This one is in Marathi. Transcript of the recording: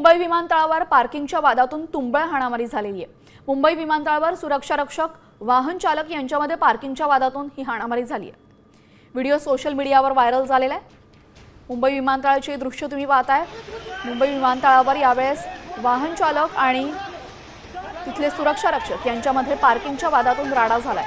मुंबई विमानतळावर पार्किंगच्या वादातून तुंबळ हाणामारी झालेली आहे। मुंबई विमानतळावर सुरक्षा रक्षक वाहन चालक यांच्यामध्ये पार्किंगच्या वादातून ही हाणामारी झाली आहे। व्हिडिओ सोशल मीडियावर व्हायरल झालेला आहे। मुंबई विमानतळाचे दृश्य तुम्ही पाहताय। मुंबई विमानतळावर यावेळेस वाहन चालक आणि तिथले सुरक्षा रक्षक यांच्यामध्ये पार्किंगच्या वादातून राडा झालाय।